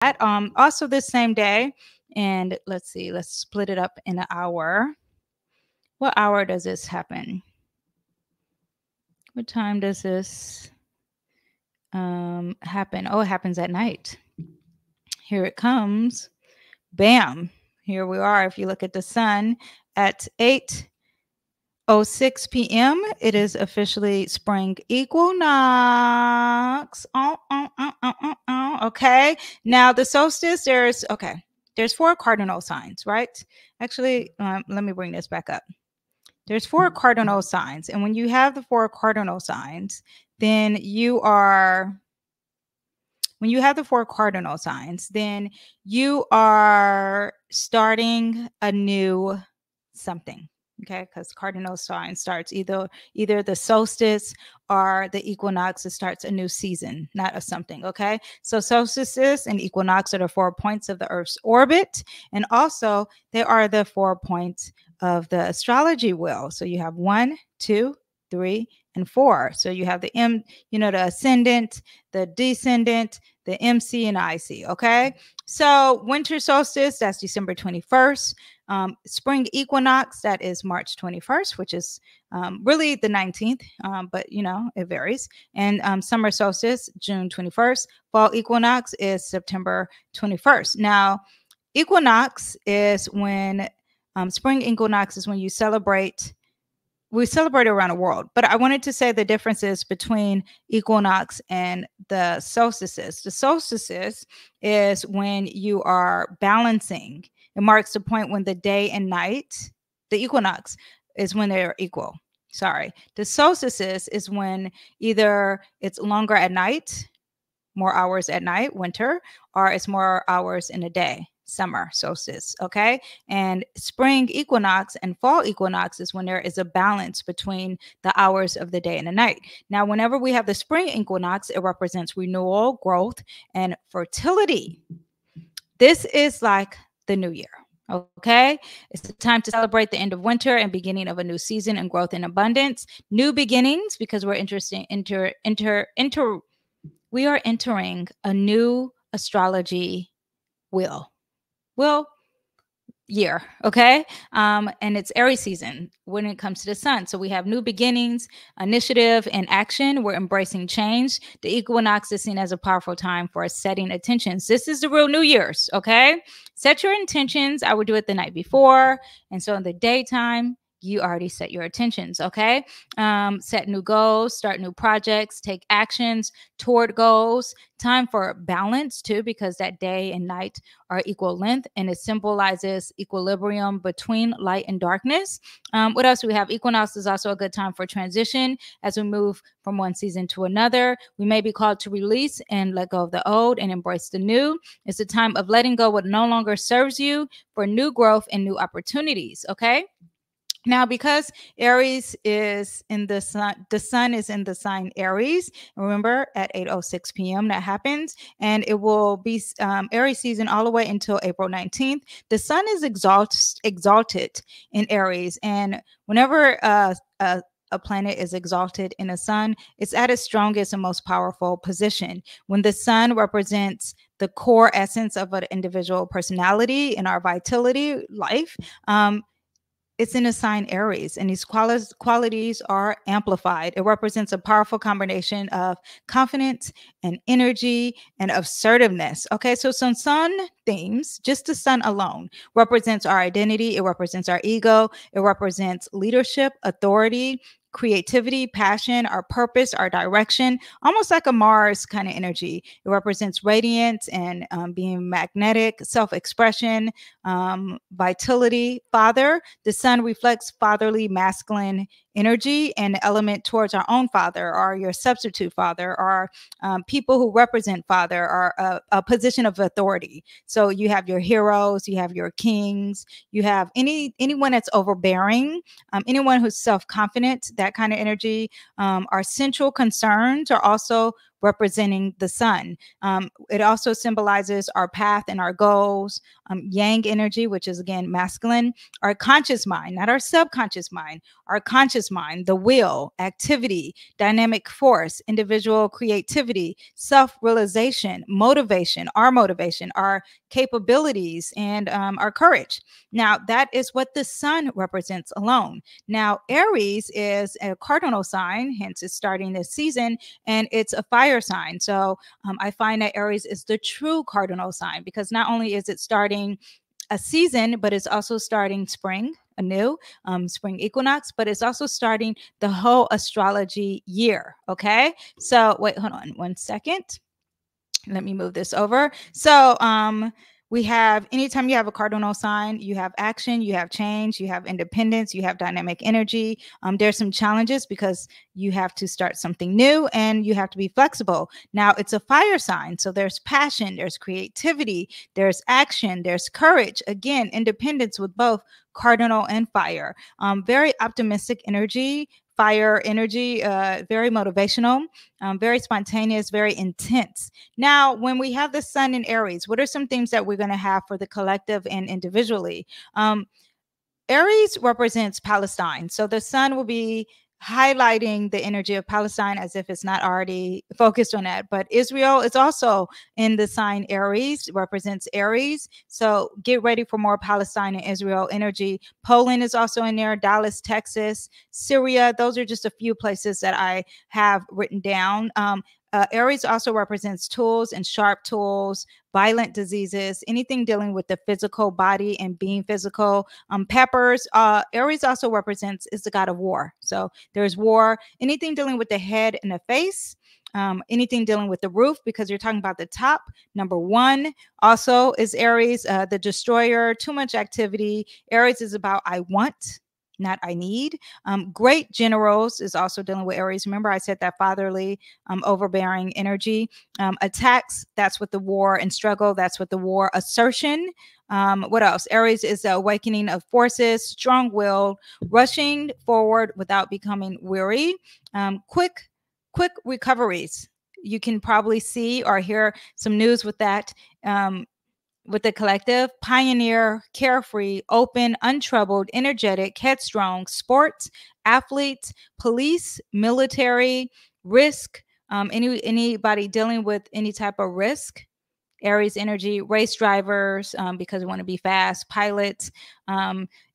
Also this same day, and let's see, let's split it up in an hour. What hour does this happen? What time does this happen? Oh, it happens at night. Here it comes. Bam. Here we are. If you look at the sun at 8:06 p.m., it is officially spring equinox. Okay. Now the solstice, there's 4 cardinal signs, right? Actually, let me bring this back up. There's 4 cardinal signs. And when you have the 4 cardinal signs, then you are starting a new something. Okay, because cardinal sign starts either the solstice or the equinox. It starts a new season, not a something. Okay, so solstices and equinox are the 4 points of the Earth's orbit, and also they are the 4 points of the astrology wheel. So you have 1, 2, 3, and 4. So you have the the ascendant, the descendant, the MC, and IC. Okay, so winter solstice, that's December 21st. Spring equinox, that is March 21st, which is really the 19th, but it varies. And summer solstice, June 21st. Fall equinox is September 21st. Now, equinox is when spring equinox is when you celebrate. We celebrate around the world, but I wanted to say the differences between equinox and the solstices. The solstices is when you are balancing. It marks the point when the day and night, the equinox is when they are equal. Sorry. The solstices is when either it's longer at night, more hours at night, winter, or it's more hours in a day, summer solstice. Okay. And spring equinox and fall equinox is when there is a balance between the hours of the day and the night. Now, whenever we have the spring equinox, it represents renewal, growth, and fertility. This is like the new year. Okay, it's the time to celebrate the end of winter and beginning of a new season and growth and abundance, new beginnings, because we're we are entering a new astrology year. Okay. And it's Aries season when it comes to the sun. So we have new beginnings, initiative, and action. We're embracing change. The equinox is seen as a powerful time for setting intentions. This is the real New Year's. Okay. Set your intentions. I would do it the night before. And so in the daytime, you already set your intentions. Okay. Set new goals, start new projects, take actions toward goals. Time for balance too, because that day and night are equal length, and it symbolizes equilibrium between light and darkness. What else do we have? Equinox is also a good time for transition as we move from one season to another. We may be called to release and let go of the old and embrace the new. It's a time of letting go what no longer serves you for new growth and new opportunities. Okay. Now, because Aries is in the sun is in the sign Aries. Remember, at 8:06 p.m. that happens, and it will be Aries season all the way until April 19th. The sun is exalted in Aries, and whenever a planet is exalted in a sun, it's at its strongest and most powerful position. When the sun represents the core essence of an individual personality and our vitality life, it's in a sign Aries, and these qualities are amplified. It represents a powerful combination of confidence and energy and assertiveness. Okay, so some sun themes, just the sun alone, represents our identity. It represents our ego. It represents leadership, authority, creativity, passion, our purpose, our direction, almost like a Mars kind of energy. It represents radiance and being magnetic, self-expression, vitality. Father, the sun reflects fatherly, masculine energy and element towards our own father, or your substitute father, or people who represent father, or a position of authority. So you have your heroes, you have your kings, you have anyone that's overbearing, anyone who's self-confident, that kind of energy. Our central concerns are also representing the sun. It also symbolizes our path and our goals. Yang energy, which is again masculine, our conscious mind, not our subconscious mind, our conscious mind, the will, activity, dynamic force, individual creativity, self-realization, motivation, our capabilities, and our courage. Now, that is what the sun represents alone. Now, Aries is a cardinal sign, hence it's starting this season, and it's a fire sign. So I find that Aries is the true cardinal sign, because not only is it starting a season, but it's also starting spring, a new spring equinox, but it's also starting the whole astrology year. Okay. So wait, hold on one second. Let me move this over. So we have, anytime you have a cardinal sign, you have action, you have change, you have independence, you have dynamic energy. There's some challenges because you have to start something new and you have to be flexible. Now it's a fire sign. So there's passion, there's creativity, there's action, there's courage. Again, independence with both cardinal and fire. Very optimistic energy. Fire energy, very motivational, very spontaneous, very intense. Now, when we have the sun in Aries, what are some things that we're going to have for the collective and individually? Aries represents Palestine. So the sun will be highlighting the energy of Palestine as if it's not already focused on that. But Israel is also in the sign Aries, represents Aries. So get ready for more Palestine and Israel energy. Poland is also in there, Dallas, Texas, Syria. Those are just a few places that I have written down. Aries also represents tools and sharp tools, violent diseases, anything dealing with the physical body and being physical. Peppers. Aries also represents, is the god of war. So there's war, anything dealing with the head and the face. Anything dealing with the roof, because you're talking about the top. Number one also is Aries, the destroyer, too much activity. Aries is about I want, not I need. Great generals is also dealing with Aries. Remember, I said that fatherly, overbearing energy. Attacks, that's with the war, and struggle, that's with the war. Assertion. What else? Aries is the awakening of forces, strong will, rushing forward without becoming weary. Quick recoveries. You can probably see or hear some news with that. With the collective, pioneer, carefree, open, untroubled, energetic, headstrong, sports, athletes, police, military, risk, anybody dealing with any type of risk. Aries energy, race drivers, because we want to be fast, pilots,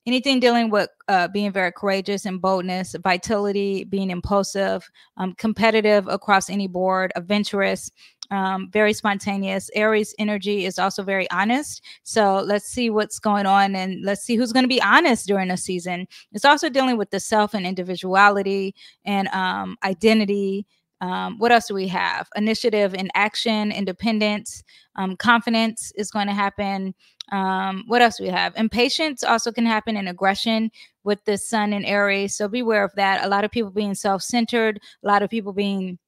anything dealing with being very courageous and boldness, vitality, being impulsive, competitive across any board, adventurous, very spontaneous. Aries energy is also very honest. So let's see what's going on and let's see who's going to be honest during the season. It's also dealing with the self and individuality and identity. What else do we have? Initiative and action, independence, confidence is going to happen. What else do we have? Impatience also can happen, and aggression with the sun in Aries. So beware of that. A lot of people being self-centered, a lot of people being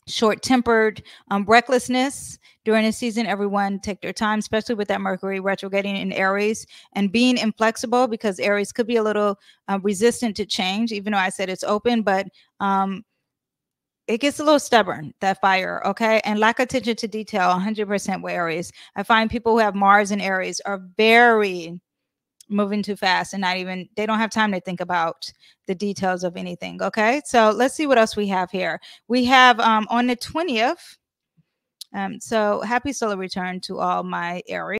short-tempered, recklessness during the season. Everyone take their time, especially with that Mercury retrograding in Aries, and being inflexible, because Aries could be a little resistant to change, even though I said it's open, but it gets a little stubborn, that fire, okay? And lack attention to detail, 100% with Aries. I find people who have Mars in Aries are very moving too fast and they don't have time to think about the details of anything, okay? So let's see what else we have here. We have on the 20th, so happy solar return to all my Aries.